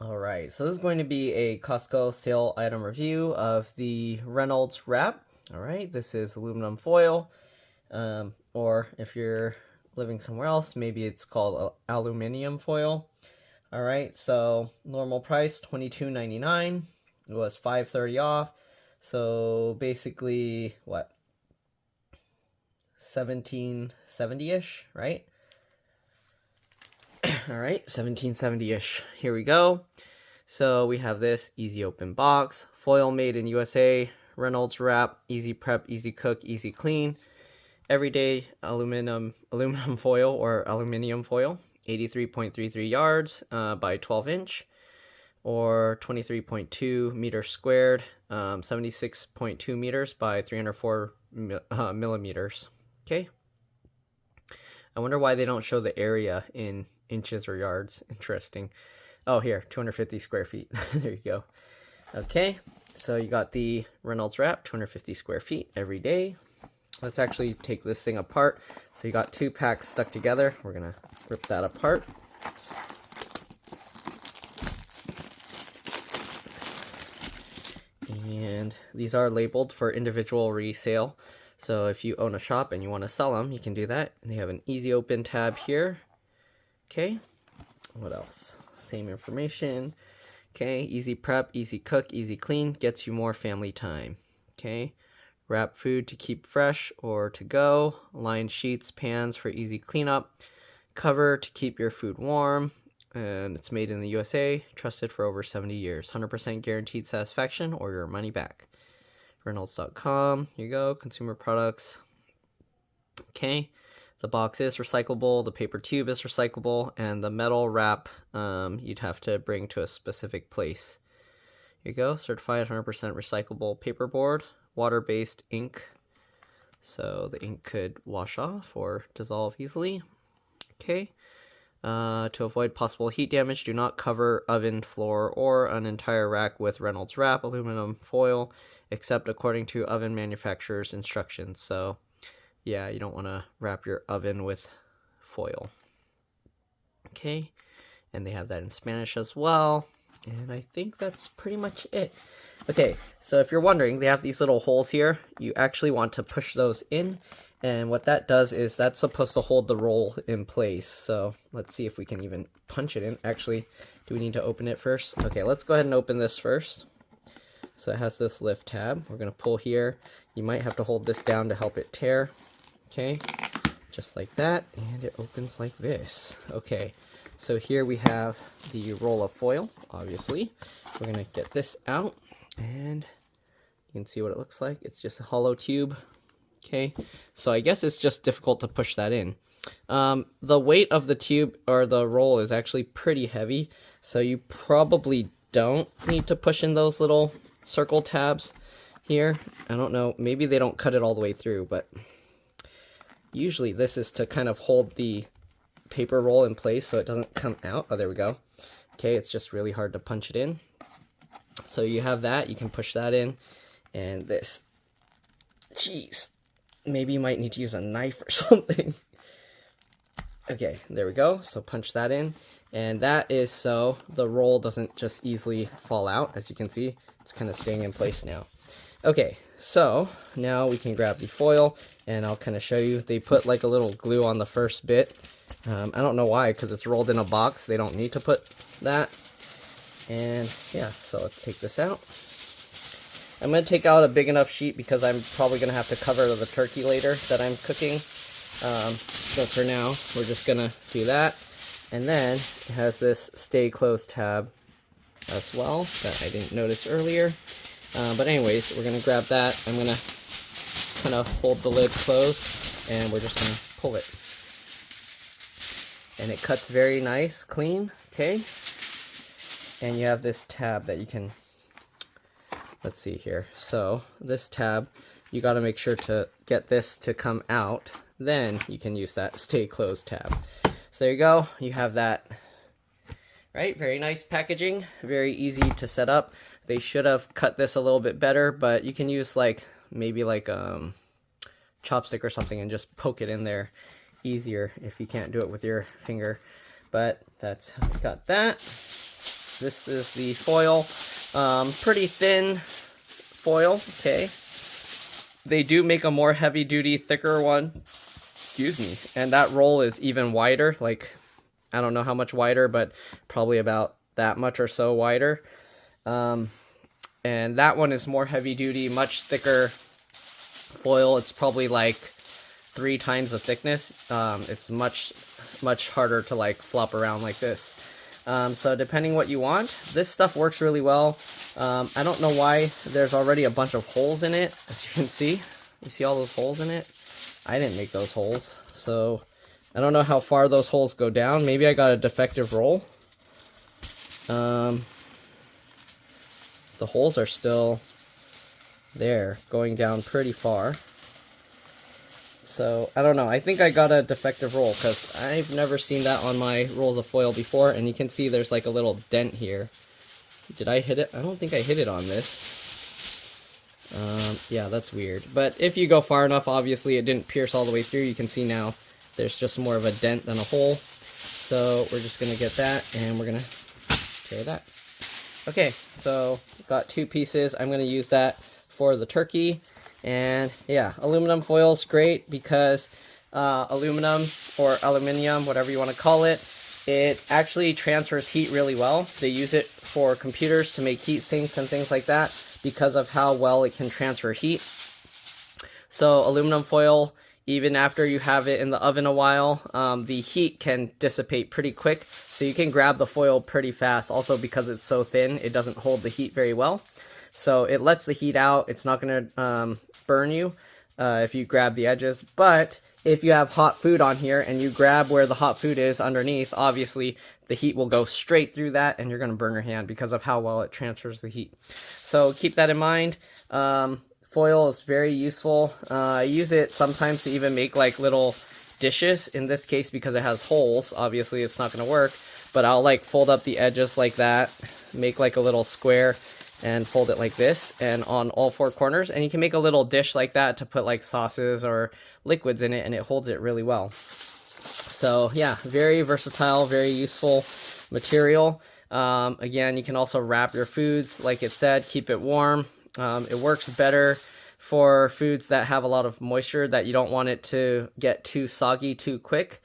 Alright, so this is going to be a Costco sale item review of the Reynolds wrap. Alright, this is aluminum foil, or if you're living somewhere else, maybe it's called aluminium foil. Alright, so normal price $22.99. It was $5.30 off. So basically, what? $17.70-ish, right? Alright, $17.70-ish. Here we go. So we have this easy open box, foil made in USA, Reynolds wrap, easy prep, easy cook, easy clean, everyday aluminum foil or aluminium foil, 83.33 yards by 12 inch or 23.2 meters squared, 76.2 meters by 304 millimeters. Okay. I wonder why they don't show the area in inches or yards. Interesting. Oh, here, 250 square feet. There you go. Okay, so you got the Reynolds wrap, 250 square feet every day. Let's actually take this thing apart. So you got two packs stuck together. We're gonna rip that apart. And these are labeled for individual resale. So if you own a shop and you want to sell them, you can do that. And they have an easy open tab here. Okay, what else? Same information. Okay, easy prep, easy cook, easy clean, gets you more family time. Okay, wrap food to keep fresh or to go, lined sheets, pans for easy cleanup, cover to keep your food warm, and it's made in the USA, trusted for over 70 years, 100% guaranteed satisfaction or your money back. Reynolds.com, here you go, consumer products. Okay, the box is recyclable, the paper tube is recyclable, and the metal wrap you'd have to bring to a specific place. Here you go, certified 100% recyclable paperboard, water-based ink, so the ink could wash off or dissolve easily. Okay, to avoid possible heat damage, do not cover oven floor or an entire rack with Reynolds wrap, aluminum foil, except according to oven manufacturer's instructions. So yeah, you don't want to wrap your oven with foil. Okay, and they have that in Spanish as well. And I think that's pretty much it. Okay, so if you're wondering, they have these little holes here. You actually want to push those in. And what that does is that's supposed to hold the roll in place. So let's see if we can even punch it in. Actually, do we need to open it first? Okay, let's go ahead and open this first. So it has this lift tab. We're going to pull here. You might have to hold this down to help it tear. Okay, just like that, and it opens like this. Okay, so here we have the roll of foil, obviously. We're gonna get this out, and you can see what it looks like. It's just a hollow tube. Okay, so I guess it's just difficult to push that in. The weight of the tube, or the roll, is actually pretty heavy, so you probably don't need to push in those little circle tabs here. I don't know, maybe they don't cut it all the way through, but usually this is to kind of hold the paper roll in place so it doesn't come out. Oh, there we go. Okay, it's just really hard to punch it in. So you have that, you can push that in, and this. Jeez, maybe you might need to use a knife or something. Okay, there we go. So punch that in, and that is so the roll doesn't just easily fall out. As you can see, it's kind of staying in place now. Okay, so now we can grab the foil, and I'll kind of show you. They put like a little glue on the first bit. I don't know why, because it's rolled in a box. They don't need to put that. And yeah, so let's take this out. I'm going to take out a big enough sheet because I'm probably going to have to cover the turkey later that I'm cooking. So for now, we're just going to do that. And then it has this stay closed tab as well that I didn't notice earlier. But anyways, we're going to grab that. I'm going to kind of hold the lid closed, and we're just going to pull it. And it cuts very nice, clean, okay? And you have this tab that you can, let's see here. So this tab, you got to make sure to get this to come out. Then you can use that stay closed tab. So there you go. You have that. Right, very nice packaging, very easy to set up. They should have cut this a little bit better, but you can use like maybe like chopstick or something and just poke it in there easier if you can't do it with your finger. But that's how we got that. This is the foil, pretty thin foil, okay. They do make a more heavy duty, thicker one, excuse me, and that roll is even wider, like, I don't know how much wider, but probably about that much or so wider. And that one is more heavy duty, much thicker foil. It's probably like 3 times the thickness. It's much harder to like flop around like this. So depending what you want, this stuff works really well. I don't know why there's already a bunch of holes in it, as you can see. You see all those holes in it? I didn't make those holes, so I don't know how far those holes go down. Maybe I got a defective roll. The holes are still there, going down pretty far. So, I don't know. I think I got a defective roll, because I've never seen that on my rolls of foil before. And you can see there's like a little dent here. Did I hit it? I don't think I hit it on this. Yeah, that's weird. But if you go far enough, obviously it didn't pierce all the way through. You can see now there's just more of a dent than a hole. So we're just going to get that, and we're going to tear that. Okay, so got 2 pieces. I'm going to use that for the turkey. And yeah, aluminum foil is great because aluminum or aluminium, whatever you want to call it, it actually transfers heat really well. They use it for computers to make heat sinks and things like that because of how well it can transfer heat. So aluminum foil, even after you have it in the oven a while, the heat can dissipate pretty quick. So you can grab the foil pretty fast. Also because it's so thin, it doesn't hold the heat very well. So it lets the heat out. It's not going to burn you if you grab the edges. But if you have hot food on here and you grab where the hot food is underneath, obviously the heat will go straight through that and you're going to burn your hand because of how well it transfers the heat. So keep that in mind. Foil is very useful. I use it sometimes to even make like little dishes. In this case, because it has holes, obviously it's not going to work. But I'll like fold up the edges like that, make like a little square, and fold it like this, and on all 4 corners. And you can make a little dish like that to put like sauces or liquids in it, and it holds it really well. So yeah, very versatile, very useful material. Again, you can also wrap your foods, like it said, keep it warm. It works better for foods that have a lot of moisture, that you don't want it to get too soggy too quick.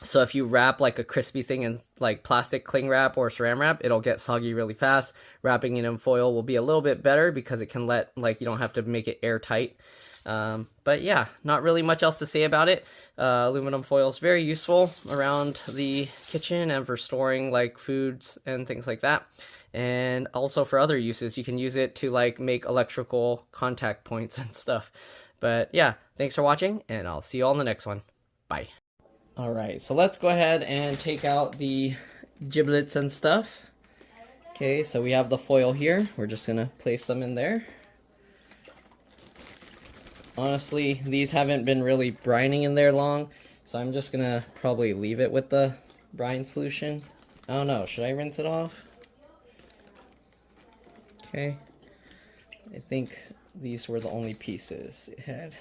So if you wrap like a crispy thing in like plastic cling wrap or saran wrap, it'll get soggy really fast. Wrapping it in foil will be a little bit better because it can let, like, you don't have to make it airtight. But yeah, not really much else to say about it. Aluminum foil is very useful around the kitchen and for storing like foods and things like that. And also for other uses, you can use it to like make electrical contact points and stuff. But yeah, thanks for watching, and I'll see you all in the next one. Bye. Alright, so let's go ahead and take out the giblets and stuff. Okay, so we have the foil here. We're just going to place them in there. Honestly, these haven't been really brining in there long, so I'm just going to probably leave it with the brine solution. I don't know, should I rinse it off? Okay, I think these were the only pieces. It had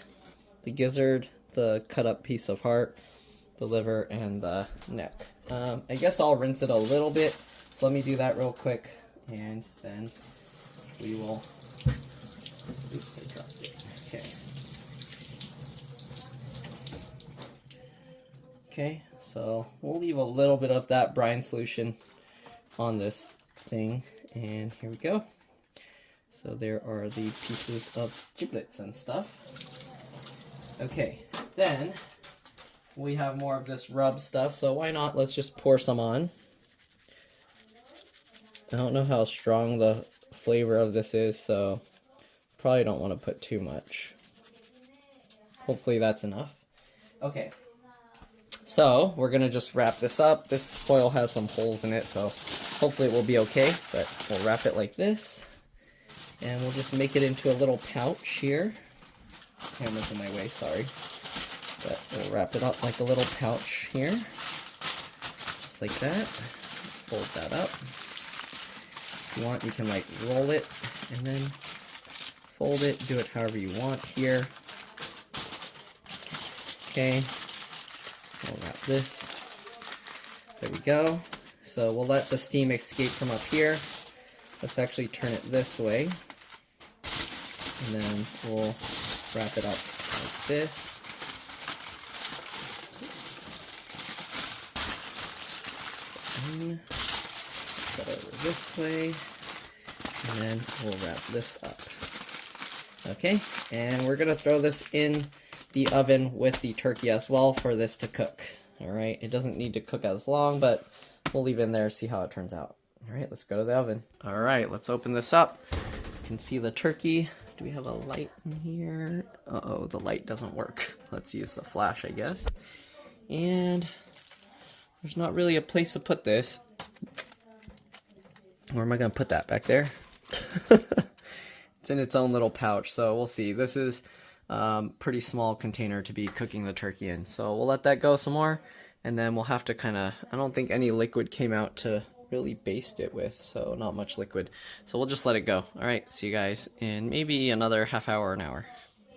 the gizzard, the cut up piece of heart, the liver, and the neck. I guess I'll rinse it a little bit, so let me do that real quick, and then we will... Oops, I dropped it. Okay, so we'll leave a little bit of that brine solution on this thing, and here we go. So there are the pieces of giblets and stuff. Okay, then we have more of this rub stuff, so why not, let's just pour some on. I don't know how strong the flavor of this is, so probably don't want to put too much. Hopefully that's enough. Okay, so we're gonna just wrap this up. This foil has some holes in it, so hopefully it will be okay, but we'll wrap it like this, and we'll just make it into a little pouch here. Camera's in my way, sorry. But we'll wrap it up like a little pouch here, just like that. Fold that up. If you want, you can like roll it and then fold it. Do it however you want here. Okay, we'll wrap this. There we go. So we'll let the steam escape from up here. Let's actually turn it this way. And then we'll wrap it up like this. Put it over this way. And then we'll wrap this up. Okay, and we're gonna throw this in the oven with the turkey as well for this to cook. All right, it doesn't need to cook as long, but we'll leave it in there, see how it turns out. All right, let's go to the oven. All right, let's open this up. You can see the turkey. Do we have a light in here? Uh-oh, the light doesn't work. Let's use the flash, I guess. And there's not really a place to put this. Where am I gonna put that? Back there? It's in its own little pouch, so we'll see. This is pretty small container to be cooking the turkey in. So we'll let that go some more, and then we'll have to kind of, I don't think any liquid came out to really baste it with, so not much liquid. So we'll just let it go. All right, see you guys in maybe another half hour, an hour.